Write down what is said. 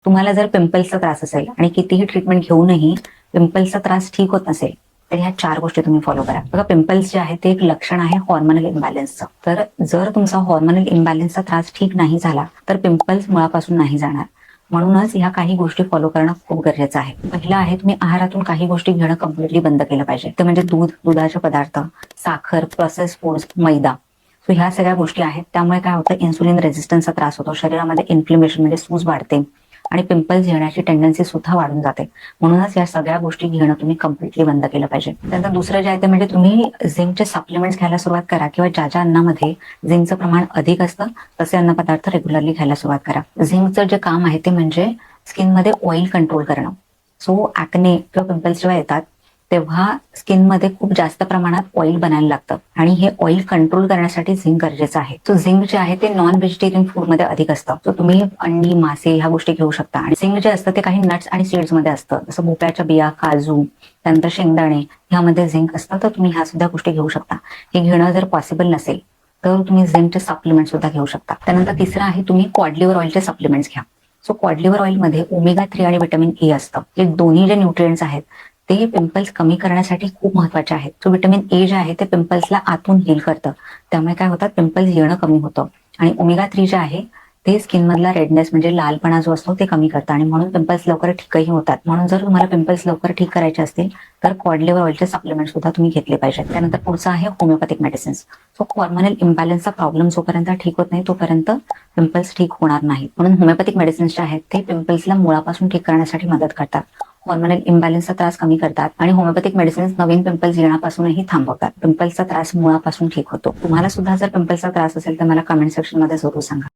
तुम्हाला जर पिंपल्सचा त्रास असेल आणि कितीही ट्रीटमेंट घेऊनही पिंपल्सचा त्रास ठीक होत नसेल तर ह्या 4 गोष्टी तुम्ही फॉलो करा. बघा, पिंपल्स जे आहे ते एक लक्षण आहे हॉर्मोनल इम्बॅलन्सचं. तर जर तुमचा हॉर्मोनल इम्बॅलन्सचा त्रास ठीक नाही झाला तर पिंपल्स मुळापासून नाही जाणार. म्हणूनच ह्या काही गोष्टी फॉलो करणं खूप गरजेचं आहे. पहिलं आहे, तुम्ही आहारातून काही गोष्टी घेणं कम्प्लिटली बंद केलं पाहिजे. ते म्हणजे दूध, दुधाचे पदार्थ, साखर, प्रोसेस फूड्स, मैदा. सो ह्या सगळ्या गोष्टी आहेत. त्यामुळे काय होतं, इन्सुलिन रेझिस्टन्सचा त्रास होतो, शरीरामध्ये इन्फ्लेमेशन म्हणजे सूज वाढते आणि पिंपल्स येण्याची टेंडन्सी सुद्धा वाढून जाते. म्हणूनच या सगळ्या गोष्टी घेणं तुम्ही कम्प्लिटली बंद केलं पाहिजे. त्यानंतर दुसरं जे आहे ते म्हणजे तुम्ही झिंकचे सप्लिमेंट्स घ्यायला सुरुवात करा किंवा ज्या ज्या अन्नामध्ये झिंकचं प्रमाण अधिक असतं तसे अन्नपदार्थ रेग्युलरली घ्यायला सुरुवात करा. झिंकचं जे काम आहे ते म्हणजे स्किनमध्ये ऑइल कंट्रोल करणं. सो ॲक्ने किंवा पिंपल्स जेव्हा येतात तेव्हा स्किनमध्ये खूप जास्त प्रमाणात ऑइल बनायला लागतं आणि हे ऑइल कंट्रोल करण्यासाठी झिंक गरजेचं आहे. सो झिंक जे आहे ते नॉन व्हेजिटेरियन फूडमध्ये अधिक असतं. सो तुम्ही अंडी, मासे ह्या गोष्टी घेऊ शकता. आणि झिंक जे असतं ते काही नट्स आणि सीड्स मध्ये असतं, जसं भोपळ्याच्या बिया, काजू, त्यानंतर शेंगदाणे ह्यामध्ये झिंक असतं. तर तुम्ही ह्या सुद्धा गोष्टी घेऊ शकता. हे घेणं जर पॉसिबल नसेल तर तुम्ही झिंकचे सप्लिमेंट सुद्धा घेऊ शकता. त्यानंतर तिसरं आहे, तुम्ही कॉड लिव्हर ऑइलचे सप्लिमेंट्स घ्या. सो कॉड लिव्हर ऑइलमध्ये ओमेगा 3 आणि व्हिटॅमिन ए असतं. हे दोन्ही जे न्यूट्रिएंट्स आहेत ते पिंपल्स कमी करण्यासाठी खूप महत्वाचे आहेत. सो व्हिटॅमिन ए जे आहे ते पिंपल्सला आतून हील करतं, त्यामुळे काय होतं, पिंपल्स येणं कमी होतं. आणि ओमेगा 3 जे आहे ते स्किन मधला रेडनेस म्हणजे लालपणा जो असतो ते कमी करतं आणि म्हणून पिंपल्स लवकर ठीकही होतात. म्हणून जर तुम्हाला पिंपल्स लवकर ठीक करायचे असतील तर कॉड लिव्हर ऑइलचे सप्लिमेंट सुद्धा तुम्ही घेतले पाहिजेत. त्यानंतर पुढचं आहे होमिओपॅथिक मेडिसिन्स. सो हॉर्मोनल इम्बॅलन्सचा प्रॉब्लेम जोपर्यंत ठीक होत नाही तोपर्यंत पिंपल्स ठीक होणार नाहीत. म्हणून होमिओपॅथिक मेडिसिन्स जे आहेत ते पिंपल्सला मुळापासून ठीक करण्यासाठी मदत करतात, हॉर्मोनल इम्बॅलन्सचा त्रास कमी करतात आणि होमिओपॅथिक मेडिसिन्स नवीन पिंपल्स येण्यापासूनही थांबवतात. पिंपल्सचा त्रास मुळापासून ठीक होतो. तुम्हाला सुद्धा जर पिंपल्सचा त्रास असेल तर मला कमेंट सेक्शन मध्ये जरूर सांगा.